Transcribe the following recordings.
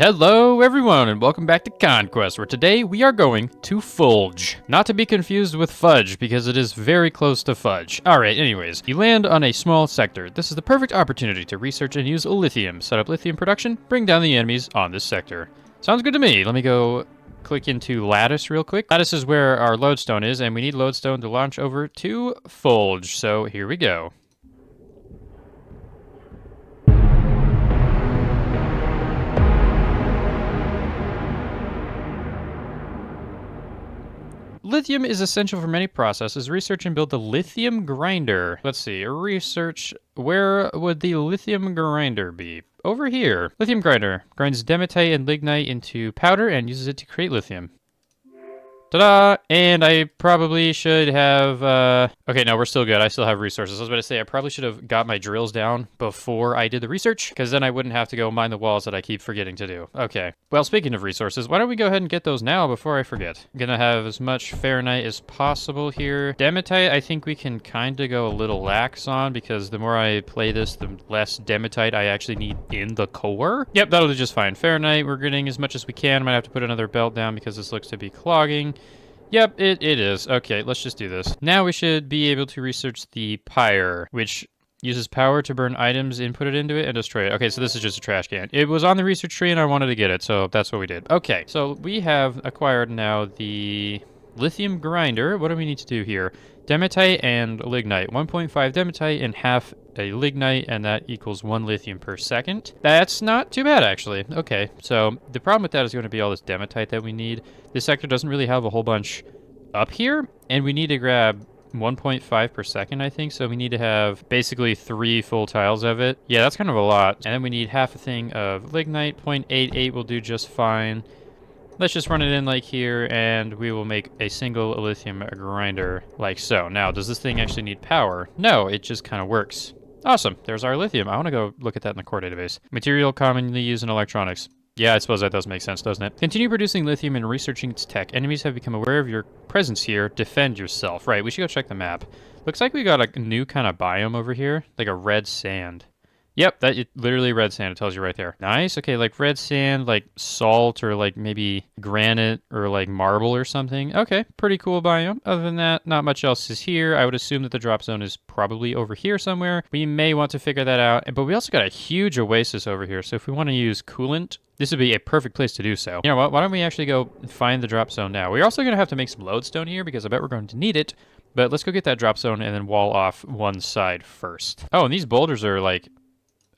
Hello everyone and welcome back to Conquest, where today we are going to Fulge. Not to be confused with Fudge, because it is very close to Fudge. Alright, anyways, you land on a small sector. This is the perfect opportunity to research and use lithium, set up lithium production, bring down the enemies on this sector. Sounds good to me. Let me go click into Lattice real quick. Lattice is where our lodestone is, and we need lodestone to launch over to Fulge, so here we go. Lithium is essential for many processes. Research and build the lithium grinder. Let's see, research, where would the lithium grinder be? Over here. Lithium grinder grinds dematite and lignite into powder and uses it to create lithium. Ta-da! And I probably should have, okay, no, we're still good. I still have resources. I was about to say, I probably should have got my drills down before I did the research, because then I wouldn't have to go mine the walls that I keep forgetting to do. Okay. Well, speaking of resources, why don't we go ahead and get those now before I forget? I'm gonna have as much Fahrenheit as possible here. Dematite, I think we can kind of go a little lax on, because the more I play this, the less dematite I actually need in the core. Yep, that'll do just fine. Fahrenheit, we're getting as much as we can. I might have to put another belt down because this looks to be clogging. Yep, it is. Okay, let's just do this. Now we should be able to research the pyre, which uses power to burn items, input it into it, and destroy it. Okay, so this is just a trash can. It was on the research tree and I wanted to get it, so that's what we did. Okay, so we have acquired now the lithium grinder. What do we need to do here? Dematite and lignite. 1.5 dematite and half a lignite, and that equals 1 lithium per second. That's not too bad, actually. Okay, so the problem with that is going to be all this dematite that we need. This sector doesn't really have a whole bunch up here, and we need to grab 1.5 per second, I think, so we need to have basically 3 full tiles of it. Yeah, that's kind of a lot. And then we need half a thing of lignite. 0.88 will do just fine. Let's just run it in like here, and we will make a single lithium grinder like so. Now, does this thing actually need power? No, it just kind of works. Awesome, there's our lithium. I want to go look at that in the core database. Material commonly used in electronics. Yeah, I suppose that does make sense, doesn't it? Continue producing lithium and researching its tech. Enemies have become aware of your presence here. Defend yourself. Right, we should go check the map. Looks like we got a new kind of biome over here, like a red sand. Yep, literally red sand, it tells you right there. Nice, okay, like red sand, like salt, or like maybe granite, or like marble or something. Okay, pretty cool biome. Other than that, not much else is here. I would assume that the drop zone is probably over here somewhere. We may want to figure that out, but we also got a huge oasis over here, so if we want to use coolant, this would be a perfect place to do so. You know what, why don't we actually go find the drop zone now? We're also going to have to make some lodestone here, because I bet we're going to need it, but let's go get that drop zone and then wall off one side first. Oh, and these boulders are like...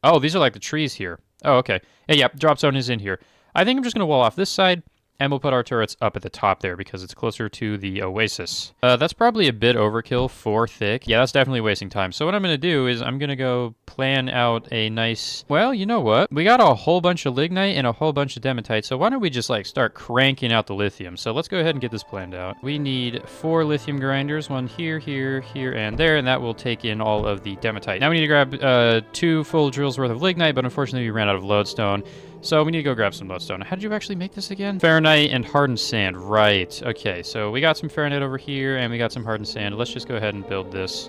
Oh, these are like the trees here. Oh, okay. Hey, yeah, drop zone is in here. I think I'm just going to wall off this side, and we'll put our turrets up at the top there because it's closer to the oasis. That's probably a bit overkill for thick. Yeah, that's definitely wasting time. So what I'm going to do is I'm going to go plan out a nice... Well, you know what? We got a whole bunch of lignite and a whole bunch of dematite, so why don't we just like start cranking out the lithium? So let's go ahead and get this planned out. We need 4 lithium grinders, one here, here, here, and there, and that will take in all of the dematite. Now we need to grab 2 full drills worth of lignite, but unfortunately we ran out of lodestone. So we need to go grab some lodestone. How did you actually make this again? Fahrenheit and hardened sand. Right. Okay, so we got some Fahrenheit over here, and we got some hardened sand. Let's just go ahead and build this.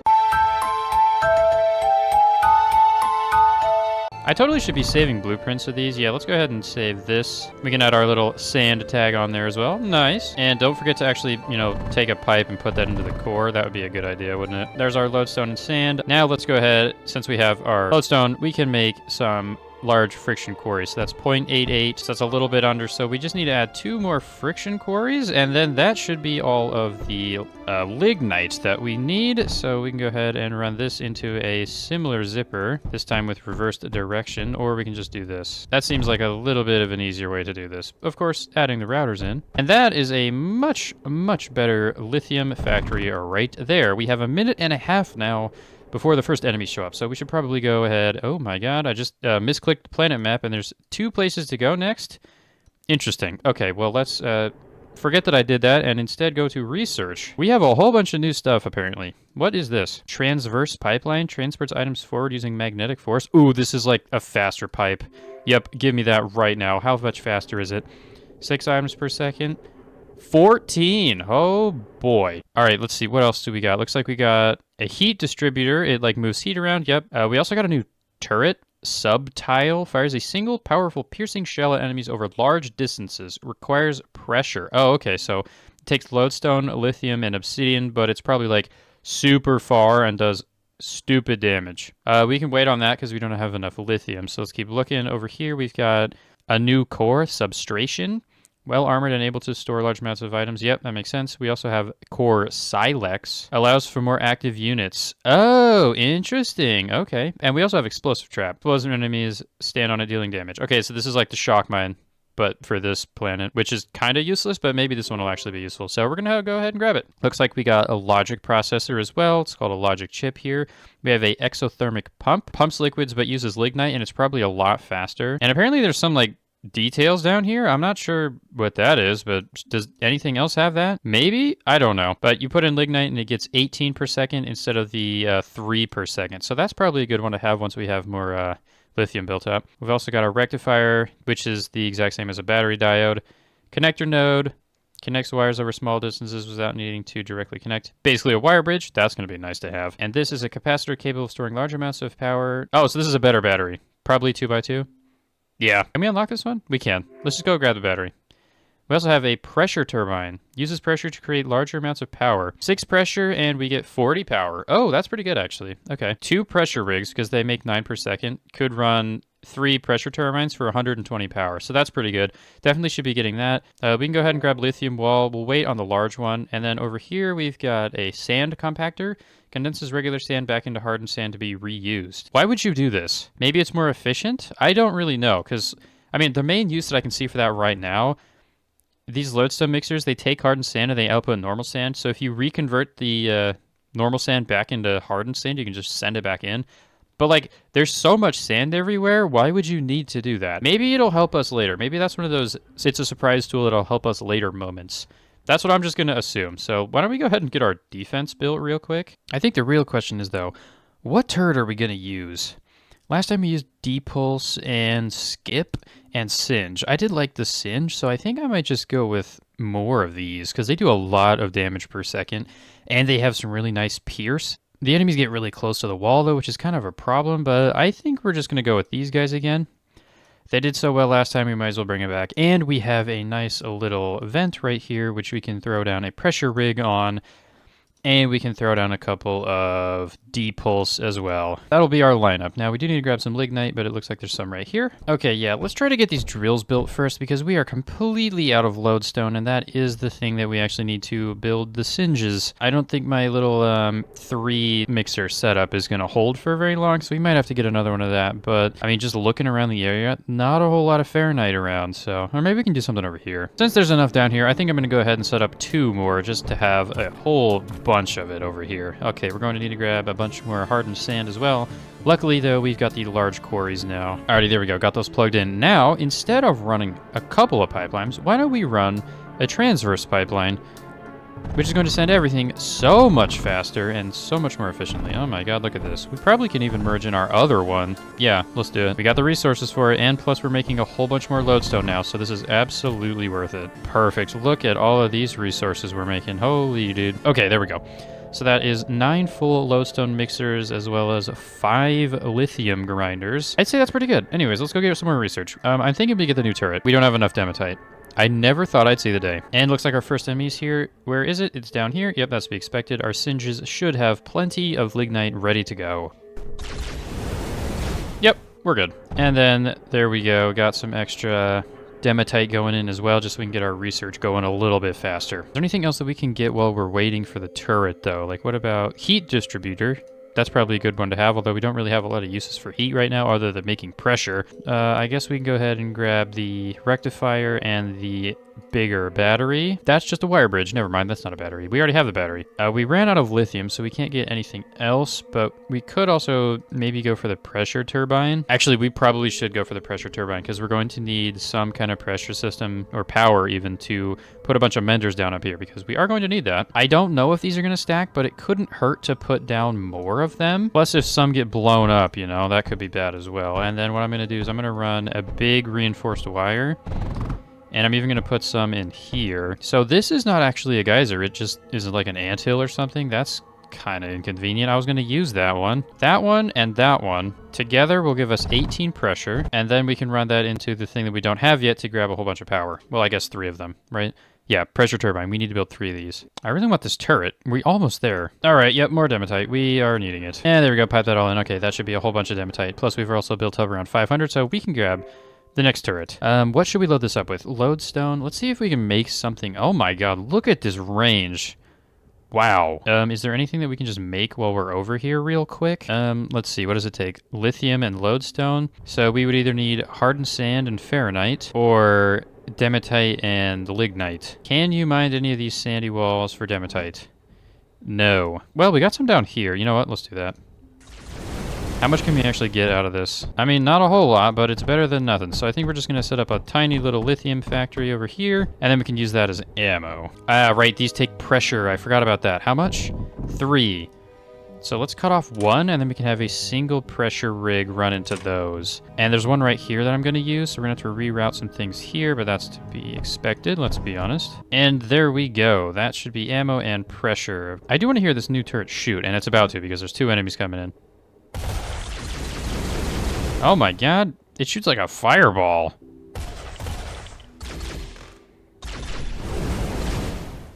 I totally should be saving blueprints of these. Yeah, let's go ahead and save this. We can add our little sand tag on there as well. Nice. And don't forget to actually, you know, take a pipe and put that into the core. That would be a good idea, wouldn't it? There's our lodestone and sand. Now let's go ahead, since we have our lodestone, we can make some large friction quarries. So that's 0.88, so that's a little bit under, so we just need to add 2 more friction quarries, and then that should be all of the lignite that we need. So we can go ahead and run this into a similar zipper, this time with reversed direction, or we can just do this. That seems like a little bit of an easier way to do this. Of course, adding the routers in. And that is a much, much better lithium factory right there. We have a minute and a half now before the first enemies show up, so we should probably go ahead. Oh my god, I just misclicked the planet map, and there's 2 places to go next. Interesting. Okay, well, let's forget that I did that, and instead go to research. We have a whole bunch of new stuff, apparently. What is this? Transverse pipeline transports items forward using magnetic force. Ooh, this is like a faster pipe. Yep, give me that right now. How much faster is it? 6 items per second. 14. Oh boy. All right, let's see. What else do we got? Looks like we got a heat distributor. It like moves heat around. Yep. We also got a new turret subtile. Fires a single powerful piercing shell at enemies over large distances. Requires pressure. Oh, okay. So it takes lodestone, lithium, and obsidian, but it's probably like super far and does stupid damage. We can wait on that because we don't have enough lithium. So let's keep looking. Over here, we've got a new core, substration. Well armored and able to store large amounts of items. Yep, that makes sense. We also have core silex. Allows for more active units. Oh, interesting. Okay. And we also have explosive trap. Explosive enemies stand on it dealing damage. Okay, so this is like the shock mine, but for this planet, which is kind of useless, but maybe this one will actually be useful. So we're going to go ahead and grab it. Looks like we got a logic processor as well. It's called a logic chip here. We have a exothermic pump. Pumps liquids, but uses lignite, and it's probably a lot faster. And apparently there's some like details down here. I'm not sure what that is, but does anything else have that? Maybe? I don't know. But you put in lignite and it gets 18 per second instead of the 3 per second. So that's probably a good one to have once we have more lithium built up. We've also got a rectifier, which is the exact same as a battery diode. Connector node. Connects wires over small distances without needing to directly connect. Basically a wire bridge. That's going to be nice to have. And this is a capacitor capable of storing large amounts of power. Oh, so this is a better battery. Probably 2x2. Yeah. Can we unlock this one? We can. Let's just go grab the battery. We also have a pressure turbine. Uses pressure to create larger amounts of power. 6 pressure and we get 40 power. Oh, that's pretty good actually. Okay. 2 pressure rigs, because they make 9 per second, could run 3 pressure turbines for 120 power. So that's pretty good. Definitely should be getting that. We can go ahead and grab lithium wall. We'll wait on the large one. And then over here we've got a sand compactor. Condenses regular sand back into hardened sand to be reused. Why would you do this? Maybe it's more efficient? I don't really know, because, I mean, the main use that I can see for that right now, these lodestone mixers, they take hardened sand and they output normal sand. So if you reconvert the normal sand back into hardened sand, you can just send it back in. But, like, there's so much sand everywhere, why would you need to do that? Maybe it'll help us later. Maybe that's one of those, it's a surprise tool that'll help us later moments. That's what I'm just going to assume. So why don't we go ahead and get our defense built real quick? I think the real question is, though, what turret are we going to use? Last time we used Depulse and Skip and Singe. I did like the Singe, so I think I might just go with more of these, because they do a lot of damage per second, and they have some really nice pierce. The enemies get really close to the wall, though, which is kind of a problem, but I think we're just going to go with these guys again. They did so well last time, we might as well bring it back. And we have a nice little vent right here, which we can throw down a pressure rig on. And we can throw down a couple of Depulse as well. That'll be our lineup. Now, we do need to grab some lignite, but it looks like there's some right here. Okay, yeah, let's try to get these drills built first, because we are completely out of lodestone, and that is the thing that we actually need to build the singes. I don't think my little 3 mixer setup is going to hold for very long, so we might have to get another one of that. But, I mean, just looking around the area, not a whole lot of Fahrenheit around, so... Or maybe we can do something over here. Since there's enough down here, I think I'm going to go ahead and set up 2 more, just to have a whole bunch of it over here. Okay, we're going to need to grab a bunch more hardened sand as well. Luckily, though, we've got the large quarries now. Alrighty, there we go. Got those plugged in. Now, instead of running a couple of pipelines, why don't we run a transverse pipeline, which is going to send everything so much faster and so much more efficiently. Oh my god, look at this. We probably can even merge in our other one. Yeah, let's do it. We got the resources for it, and plus we're making a whole bunch more lodestone now, so this is absolutely worth it. Perfect. Look at all of these resources we're making. Holy dude. Okay, there we go. So that is 9 full lodestone mixers as well as 5 lithium grinders. I'd say that's pretty good. Anyways, let's go get some more research. I'm thinking we get the new turret. We don't have enough dematite. I never thought I'd see the day. And looks like our first enemy's here. Where is it? It's down here. Yep, that's to be expected. Our singes should have plenty of lignite ready to go. Yep, we're good. And then there we go. Got some extra dematite going in as well, just so we can get our research going a little bit faster. Is there anything else that we can get while we're waiting for the turret, though? Like, what about heat distributor? That's probably a good one to have, although we don't really have a lot of uses for heat right now other than making pressure. I guess we can go ahead and grab the rectifier and the bigger battery. That's just a wire bridge. Never mind, that's not a battery. We already have the battery. We ran out of lithium, so we can't get anything else, but we could also maybe go for the pressure turbine. Actually, we probably should go for the pressure turbine, because we're going to need some kind of pressure system, or power even, to put a bunch of menders down up here, because we are going to need that. I don't know if these are going to stack, but it couldn't hurt to put down more of them. Plus, if some get blown up, you know, that could be bad as well. And then what I'm going to do is I'm going to run a big reinforced wire. And I'm even going to put some in here. So this is not actually a geyser. It just is like an anthill or something. That's kind of inconvenient. I was going to use that one. That one and that one together will give us 18 pressure, and then we can run that into the thing that we don't have yet to grab a whole bunch of power. Well, I guess 3 of them, right? Yeah, pressure turbine. We need to build 3 of these. I really want this turret. We're almost there. All right, yep, more dematite. We are needing it. And there we go, pipe that all in. Okay, that should be a whole bunch of dematite. Plus, we've also built up around 500, so we can grab the next turret. What should we load this up with? Lodestone. Let's see if we can make something. Oh my god, look at this range. Wow. Is there anything that we can just make while we're over here real quick? Let's see. What does it take? Lithium and lodestone. So we would either need hardened sand and ferronite or dematite and lignite. Can you mine any of these sandy walls for dematite? No. Well, we got some down here. You know what? Let's do that. How much can we actually get out of this? I mean, not a whole lot, but it's better than nothing. So I think we're just going to set up a tiny little lithium factory over here, and then we can use that as ammo. Ah, right, these take pressure. I forgot about that. How much? 3. So let's cut off 1, and then we can have a single pressure rig run into those. And there's one right here that I'm going to use, so we're going to have to reroute some things here, but that's to be expected, let's be honest. And there we go. That should be ammo and pressure. I do want to hear this new turret shoot, and it's about to because there's 2 enemies coming in. Oh my god, it shoots like a fireball.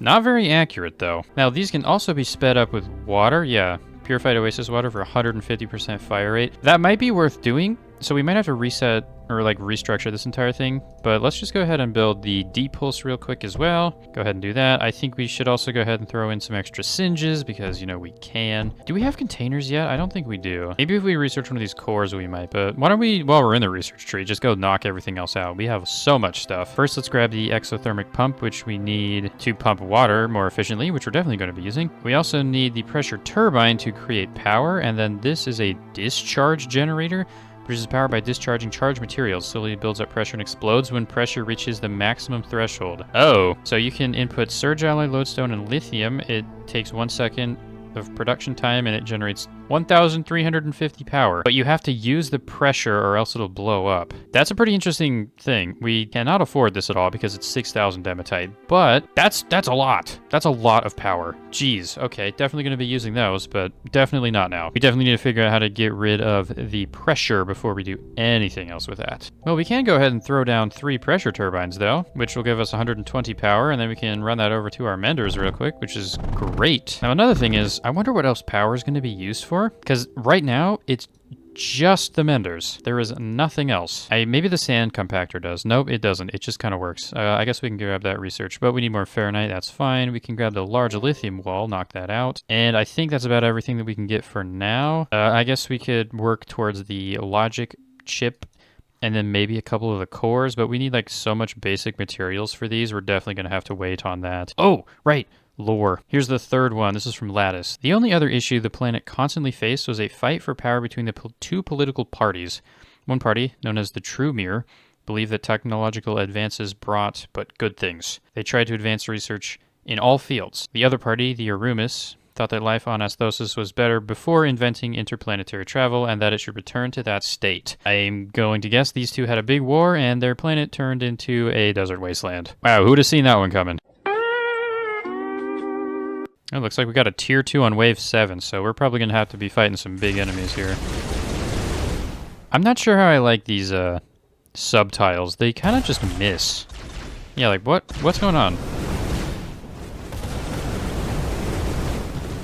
Not very accurate though. Now these can also be sped up with water, yeah. Purified Oasis water for 150% fire rate. That might be worth doing, so we might have to reset or like restructure this entire thing, but let's just go ahead and build the D-Pulse real quick as well. Go ahead and do that. I think we should also go ahead and throw in some extra singes because, you know, we can. Do we have containers yet? I don't think we do. Maybe if we research one of these cores we might, but why don't we, while we're in the research tree, just go knock everything else out. We have so much stuff. First, let's grab the exothermic pump, which we need to pump water more efficiently, which we're definitely going to be using. We also need the pressure turbine to create power, and then this is a discharge generator. Produces power by discharging charged materials. Slowly builds up pressure and explodes when pressure reaches the maximum threshold. Oh, so you can input surge alloy, lodestone, and lithium. It takes 1 second of production time and it generates 1,350 power. But you have to use the pressure or else it'll blow up. That's a pretty interesting thing. We cannot afford this at all because it's 6,000 dematite, but that's a lot. That's a lot of power. Jeez, okay, definitely going to be using those, but definitely not now. We definitely need to figure out how to get rid of the pressure before we do anything else with that. Well, we can go ahead and throw down 3 pressure turbines though, which will give us 120 power, and then we can run that over to our menders real quick, which is great. Now another thing is, I wonder what else power is going to be used for, because right now it's just the menders. There is nothing else. Maybe the sand compactor does. Nope, it doesn't. It just kind of works. I guess we can grab that research, but we need more ferronite. That's fine. We can grab the large lithium wall, knock that out. And I think that's about everything that we can get for now. I guess we could work towards the logic chip and then maybe a couple of the cores, but we need like so much basic materials for these. We're definitely going to have to wait on that. Oh, right. Lore. Here's the third one. This is from Lattice. The only other issue the planet constantly faced was a fight for power between the 2 political parties. One party, known as the True Mirror, believed that technological advances brought but good things. They tried to advance research in all fields. The other party, the Arumis, thought that life on Asthosos was better before inventing interplanetary travel and that it should return to that state. I'm going to guess these two had a big war and their planet turned into a desert wasteland. Wow, who'd have seen that one coming? It looks like we got a tier 2 on wave 7, so we're probably going to have to be fighting some big enemies here. I'm not sure how I like these subtiles. They kind of just miss. Yeah, like what's going on?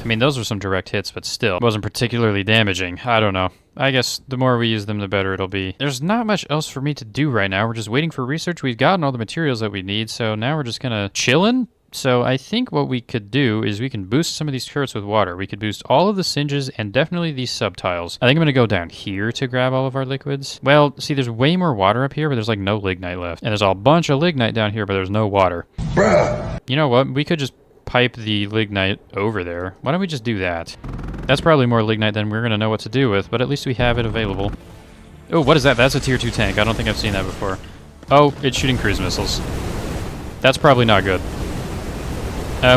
I mean, those were some direct hits, but still, it wasn't particularly damaging. I don't know. I guess the more we use them, the better it'll be. There's not much else for me to do right now. We're just waiting for research. We've gotten all the materials that we need, so now we're just kind of chilling. So I think what we could do is we can boost some of these turrets with water. We could boost all of the singes and definitely these subtiles. I think I'm going to go down here to grab all of our liquids. Well, see, there's way more water up here, but there's like no lignite left. And there's a bunch of lignite down here, but there's no water. Bruh. You know what? We could just pipe the lignite over there. Why don't we just do that? That's probably more lignite than we're going to know what to do with, but at least we have it available. Oh, what is that? That's a tier 2 tank. I don't think I've seen that before. Oh, it's shooting cruise missiles. That's probably not good.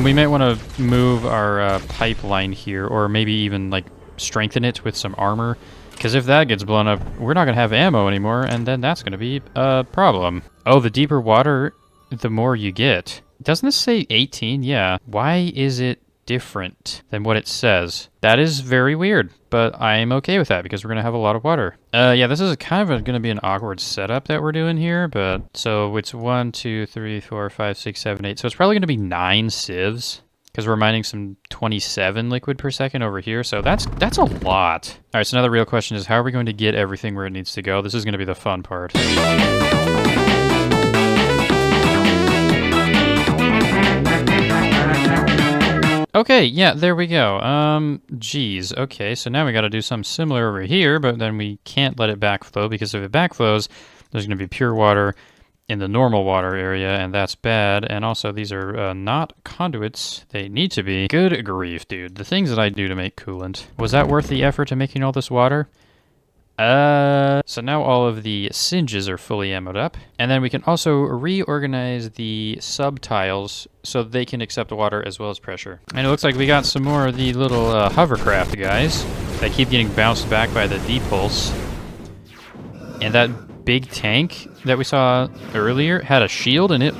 We might want to move our pipeline here, or maybe even like strengthen it with some armor, because if that gets blown up, we're not going to have ammo anymore, and then that's going to be a problem. Oh, the deeper water, the more you get. Doesn't this say 18? Yeah. Why is it different than what it says. That is very weird, but I'm okay with that because we're going to have a lot of water. Yeah, this is kind of going to be an awkward setup that we're doing here, but so it's 1, 2, 3, 4, 5, 6, 7, 8. So it's probably going to be 9 sieves because we're mining some 27 liquid per second over here. So that's a lot. All right, so now the real question is, how are we going to get everything where it needs to go? This is going to be the fun part. Okay, yeah, there we go. Geez, okay, so now we gotta do something similar over here, but then we can't let it backflow, because if it backflows, there's gonna be pure water in the normal water area, and that's bad. And also, these are not conduits. They need to be. Good grief, dude. The things that I do to make coolant. Was that worth the effort to making all this water? So now all of the singes are fully ammoed up. And then we can also reorganize the subtiles so they can accept water as well as pressure. And it looks like we got some more of the little hovercraft guys that keep getting bounced back by the D-pulse. And that big tank that we saw earlier had a shield, and it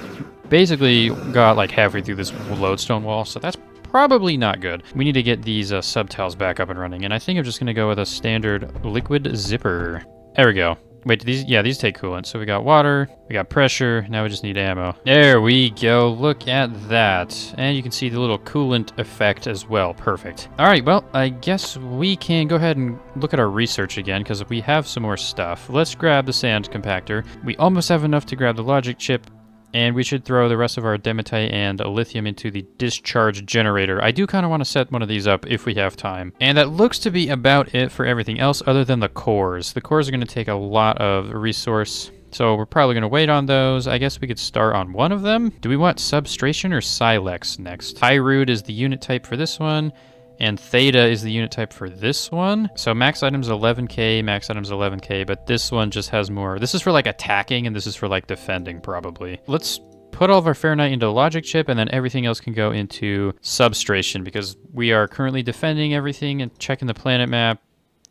basically got like halfway through this lodestone wall, so that's probably not good. We need to get these subtiles back up and running, and I think I'm just gonna go with a standard liquid zipper. There we go. Wait, these take coolant. So we got water, we got pressure, now we just need ammo. There we go, look at that. And you can see the little coolant effect as well, perfect. All right, well, I guess we can go ahead and look at our research again, because we have some more stuff. Let's grab the sand compactor. We almost have enough to grab the logic chip, and we should throw the rest of our dematite and lithium into the discharge generator. I do kind of want to set one of these up if we have time. And that looks to be about it for everything else other than the cores. The cores are going to take a lot of resource, so we're probably going to wait on those. I guess we could start on one of them. Do we want substration or silex next? Pyrood is the unit type for this one, and theta is the unit type for this one. So max items 11k, max items 11k, but this one just has more. This is for like attacking, and this is for like defending probably. Let's put all of our Fahrenheit into logic chip, and then everything else can go into substration, because we are currently defending everything and checking the planet map.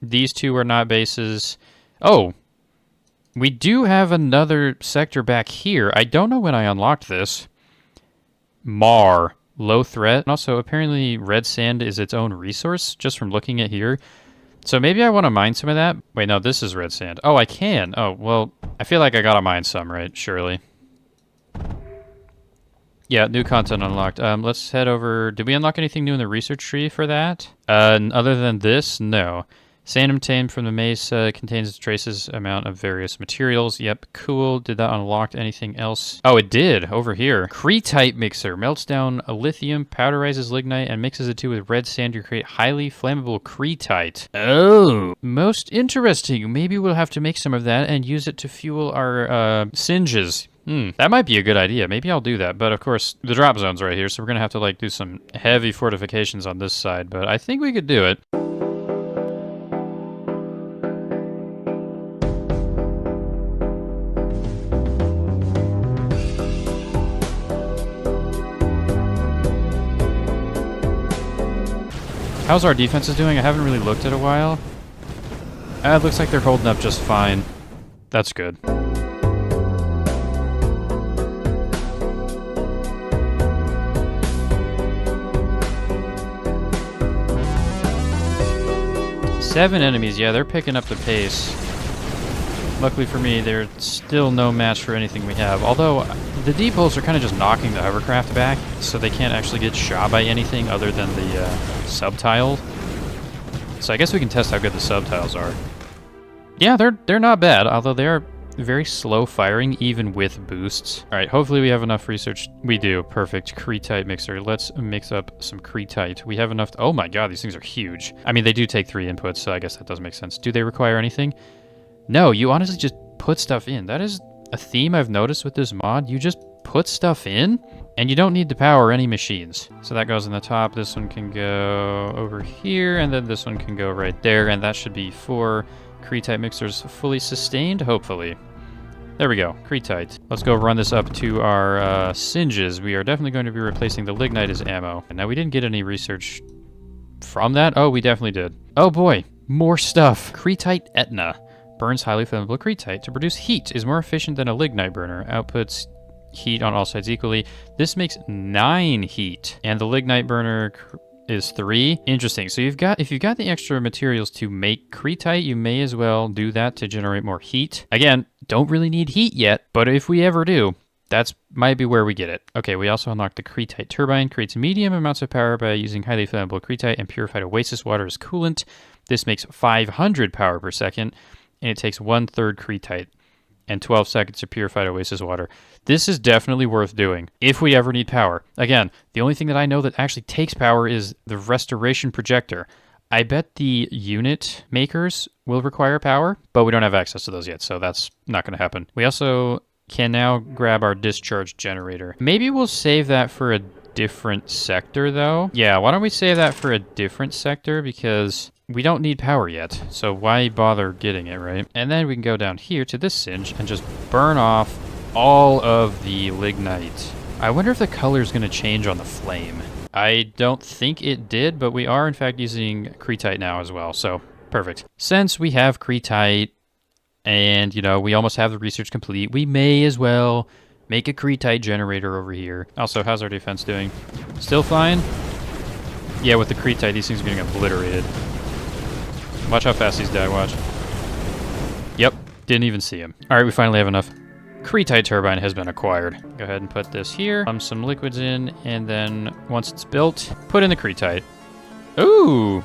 These two are not bases. Oh, we do have another sector back here. I don't know when I unlocked this. Mar. Low threat. And also, apparently red sand is its own resource, just from looking at here. So maybe I want to mine some of that. Wait, no, this is red sand. Oh, I can. Oh, well, I feel like I gotta mine some, right? Surely. Yeah, new content unlocked. Let's head over. Did we unlock anything new in the research tree for that? Other than this, no. Sand obtained from the mesa contains a traces amount of various materials. Yep, cool. Did that unlock anything else? Oh, it did, over here. Cretite mixer. Melts down a lithium, powderizes lignite, and mixes it with red sand to create highly flammable cretite. Oh, most interesting. Maybe we'll have to make some of that and use it to fuel our singes. That might be a good idea. Maybe I'll do that. But of course, the drop zone's right here, so we're gonna have to like do some heavy fortifications on this side, but I think we could do it. How's our defenses doing? I haven't really looked at a while. It looks like they're holding up just fine. That's good. Seven enemies, yeah, they're picking up the pace. Luckily for me, they're still no match for anything we have. Although, the D-pulse are kind of just knocking the hovercraft back, so they can't actually get shot by anything other than the subtile. So I guess we can test how good the subtiles are. Yeah, they're not bad, although they are very slow firing, even with boosts. All right, hopefully we have enough research. We do, perfect. Cretite mixer. Let's mix up some cretite. We have enough. Oh my god, these things are huge. I mean, they do take 3 inputs, so I guess that does make sense. Do they require anything? No, you honestly just put stuff in. That is a theme I've noticed with this mod. You just put stuff in, and you don't need to power any machines. So that goes in the top. This one can go over here, and then this one can go right there, and that should be 4 cretite mixers fully sustained, hopefully. There we go, cretite. Let's go run this up to our singes. We are definitely going to be replacing the lignite as ammo. And now we didn't get any research from that. Oh, we definitely did. Oh boy, more stuff. Cretite Etna. Burns highly flammable cretite to produce heat, is more efficient than a lignite burner. Outputs heat on all sides equally. This makes 9 heat. And the lignite burner is 3. Interesting. So if you've got the extra materials to make Cretite, you may as well do that to generate more heat. Again, don't really need heat yet, but if we ever do, that's might be where we get it. Okay, we also unlocked the Cretite turbine. Creates medium amounts of power by using highly flammable Cretite and purified oasis water as coolant. This makes 500 power per second, and it takes 1/3 Cretite and 12 seconds of purified oasis water. This is definitely worth doing if we ever need power. Again, the only thing that I know that actually takes power is the restoration projector. I bet the unit makers will require power, but we don't have access to those yet, so that's not going to happen. We also can now grab our discharge generator. Maybe we'll save that for a different sector, though. Yeah, why don't we save that for a different sector, because we don't need power yet, so why bother getting it, right? And then we can go down here to this singe and just burn off all of the lignite. I wonder if the color is going to change on the flame. I don't think it did, but we are in fact using Cretite now as well, so perfect. Since we have Cretite and, you know, we almost have the research complete, we may as well make a Cretite generator over here. Also, how's our defense doing? Still fine? Yeah, with the Cretite, these things are getting obliterated. Watch how fast these die, watch. Yep, didn't even see him. All right, we finally have enough. Cretite turbine has been acquired. Go ahead and put this here, pump some liquids in, and then once it's built, put in the Cretite. Ooh!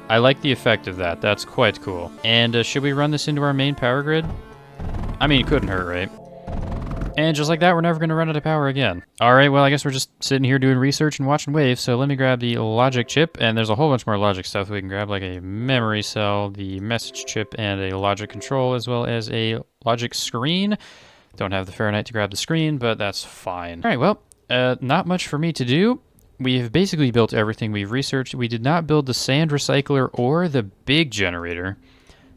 I like the effect of that. That's quite cool. And should we run this into our main power grid? I mean, it couldn't hurt, right? And just like that, we're never going to run out of power again. All right, well, I guess we're just sitting here doing research and watching waves, so let me grab the logic chip, and there's a whole bunch more logic stuff we can grab, like a memory cell, the message chip, and a logic control, as well as a logic screen. Don't have the Fahrenheit to grab the screen, but that's fine. All right, well, not much for me to do. We've basically built everything we've researched. We did not build the sand recycler or the big generator,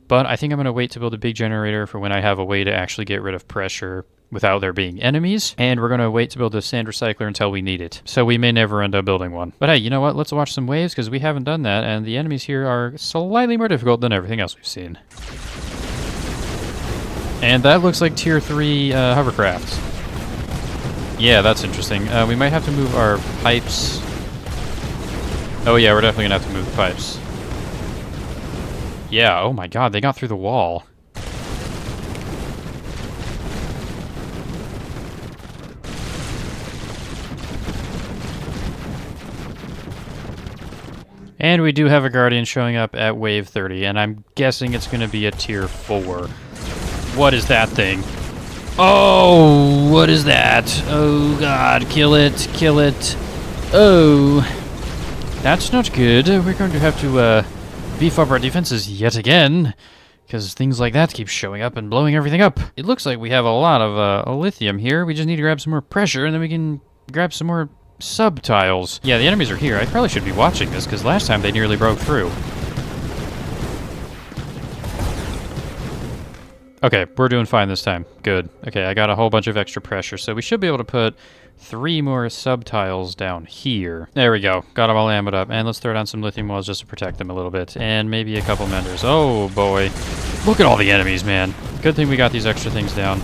but I think I'm going to wait to build a big generator for when I have a way to actually get rid of pressure without there being enemies, and we're going to wait to build a sand recycler until we need it. So we may never end up building one. But hey, you know what? Let's watch some waves, because we haven't done that, and the enemies here are slightly more difficult than everything else we've seen. And that looks like tier 3 hovercraft. Yeah, that's interesting. We might have to move our pipes. Oh yeah, we're definitely going to have to move the pipes. Yeah, oh my god, they got through the wall. And we do have a Guardian showing up at wave 30, and I'm guessing it's going to be a tier 4. What is that thing? Oh, what is that? Oh god, kill it, kill it. Oh, that's not good. We're going to have to beef up our defenses yet again, because things like that keep showing up and blowing everything up. It looks like we have a lot of lithium here. We just need to grab some more pressure, and then we can grab some more subtiles. Yeah, the enemies are here. I probably should be watching this, because last time they nearly broke through. Okay, we're doing fine this time. Good. Okay, I got a whole bunch of extra pressure, so we should be able to put 3 more subtiles down here. There we go. Got them all ammoed up. And let's throw down some lithium walls just to protect them a little bit. And maybe a couple menders. Oh, boy. Look at all the enemies, man. Good thing we got these extra things down.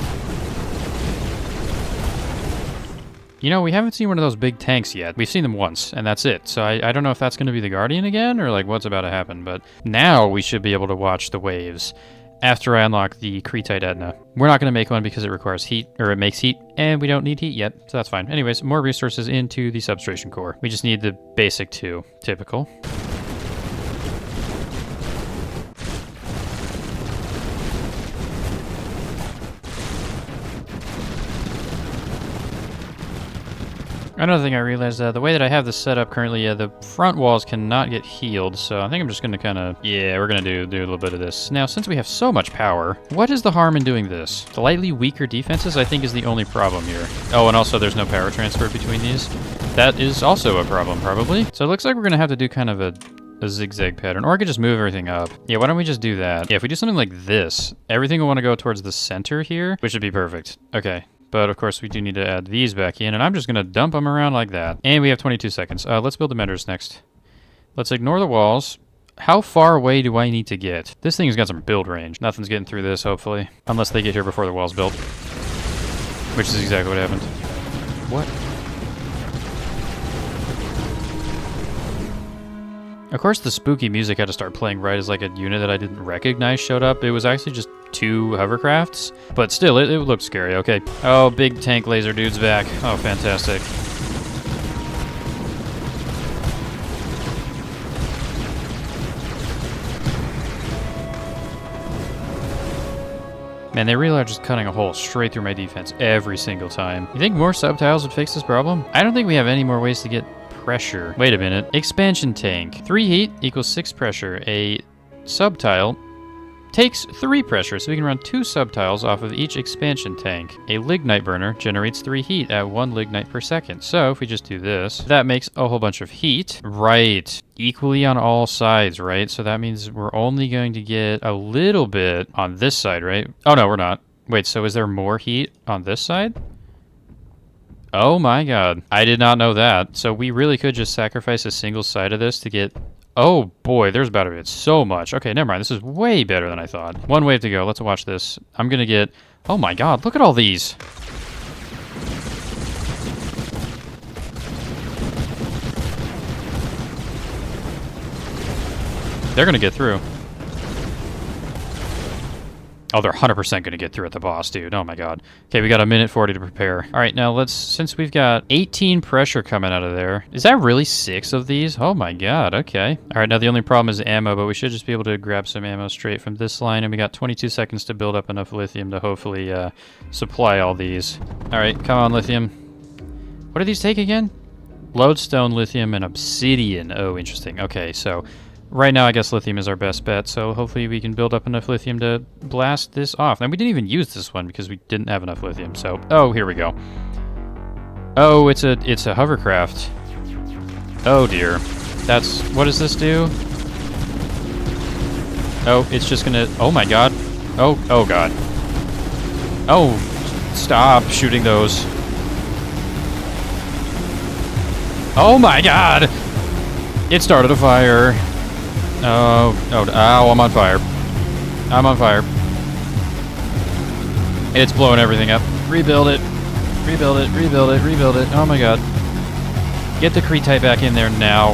You know, we haven't seen one of those big tanks yet. We've seen them once, and that's it. So I don't know if that's going to be the Guardian again, or like what's about to happen. But now we should be able to watch the waves after I unlock the Cretite Etna. We're not going to make one because it requires heat, or it makes heat, and we don't need heat yet, so that's fine. Anyways, more resources into the substation core. We just need the basic 2. Typical. Another thing I realized, the way that I have this set up currently, the front walls cannot get healed, so I think I'm just going to kind of, yeah, we're going to do a little bit of this. Now, since we have so much power, what is the harm in doing this? Slightly weaker defenses, I think, is the only problem here. Oh, and also there's no power transfer between these. That is also a problem, probably. So it looks like we're going to have to do kind of a zigzag pattern, or I could just move everything up. Yeah, why don't we just do that? Yeah, if we do something like this, everything will want to go towards the center here, which would be perfect. Okay. But, of course, we do need to add these back in, and I'm just going to dump them around like that. And we have 22 seconds. Let's build the menders next. Let's ignore the walls. How far away do I need to get? This thing's got some build range. Nothing's getting through this, hopefully. Unless they get here before the wall's built. Which is exactly what happened. What? Of course, the spooky music had to start playing right as like a unit that I didn't recognize showed up. It was actually just 2 hovercrafts, but still, it looked scary. Okay. Oh, big tank laser dude's back. Oh, fantastic. Man, they really are just cutting a hole straight through my defense every single time. You think more subtiles would fix this problem? I don't think we have any more ways to get pressure. Wait a minute. Expansion tank. 3 heat equals 6 pressure. A subtile takes 3 pressure, so we can run 2 subtiles off of each expansion tank. A lignite burner generates 3 heat at 1 lignite per second. So if we just do this, that makes a whole bunch of heat. Right. Equally on all sides, right? So that means we're only going to get a little bit on this side, right? Oh, no, we're not. Wait, so is there more heat on this side? Oh my god. I did not know that. So we really could just sacrifice a single side of this to get... Oh boy, there's about to be so much. Okay, never mind. This is way better than I thought. 1 wave to go. Let's watch this. I'm gonna get... Oh my god, look at all these. They're gonna get through. Oh, they're 100% going to get through at the boss, dude. Oh my god. Okay, we got 1:40 to prepare. All right, now let's, since we've got 18 pressure coming out of there. Is that really 6 of these? Oh my god, okay. All right, now the only problem is ammo, but we should just be able to grab some ammo straight from this line, and we got 22 seconds to build up enough lithium to hopefully supply all these. All right, come on, lithium. What do these take again? Lodestone, lithium, and obsidian. Oh, interesting. Okay, so... Right now, I guess lithium is our best bet, so hopefully we can build up enough lithium to blast this off. And we didn't even use this one because we didn't have enough lithium, so... Oh, here we go. Oh, it's a hovercraft. Oh, dear. That's... What does this do? Oh, it's just gonna... Oh, my god. Oh, god. Oh, stop shooting those. Oh, my god! It started a fire. Oh, ow, I'm on fire. I'm on fire. It's blowing everything up. Rebuild it. Rebuild it, rebuild it, rebuild it. Oh my god. Get the Cretite back in there now.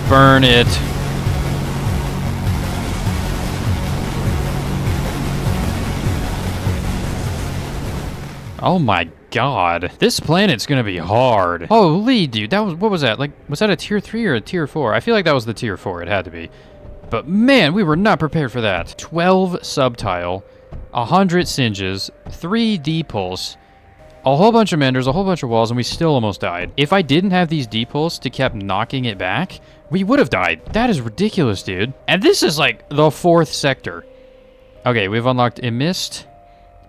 Burn it. Oh my god. This planet's gonna be hard. Holy dude, that was, what was that? Like, was that a tier 3 or a tier 4? I feel like that was the tier 4, it had to be. But man, we were not prepared for that. 12 subtile, 100 singes, 3 D-pulse, a whole bunch of menders, a whole bunch of walls, and we still almost died. If I didn't have these D-pulse to keep knocking it back, we would have died. That is ridiculous, dude. And this is like the 4th sector. Okay, we've unlocked a mist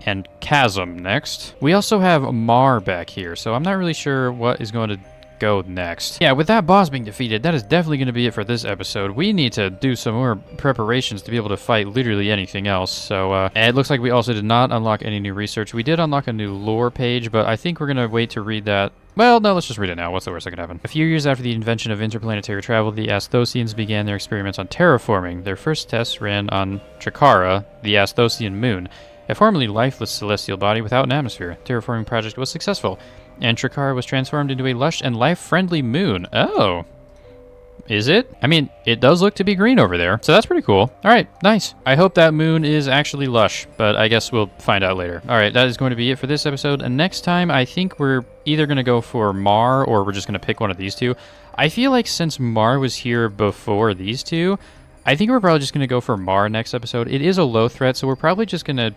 and chasm next. We also have Mar back here, so I'm not really sure what is going to go next. Yeah, with that boss being defeated, that is definitely going to be it for this episode. We need to do some more preparations to be able to fight literally anything else. So, it looks like we also did not unlock any new research. We did unlock a new lore page, but I think we're going to wait to read that. Well, no, let's just read it now. What's the worst that could happen? A few years after the invention of interplanetary travel, the Asthosians began their experiments on terraforming. Their first tests ran on Tricara, the Asthosian moon, a formerly lifeless celestial body without an atmosphere. Terraforming project was successful, and Tricara was transformed into a lush and life-friendly moon. Oh. Is it? I mean, it does look to be green over there, so that's pretty cool. All right, nice. I hope that moon is actually lush, but I guess we'll find out later. All right, that is going to be it for this episode, and next time I think we're either going to go for Mar or we're just going to pick one of these two. I feel like since Mar was here before these two, I think we're probably just going to go for Mar next episode. It is a low threat, so we're probably just going to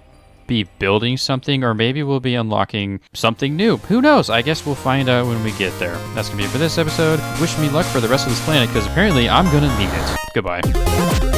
be building something, or maybe we'll be unlocking something new. Who knows? I guess we'll find out when we get there. That's gonna be it for this episode. Wish me luck for the rest of this planet, because apparently I'm gonna need it. Goodbye.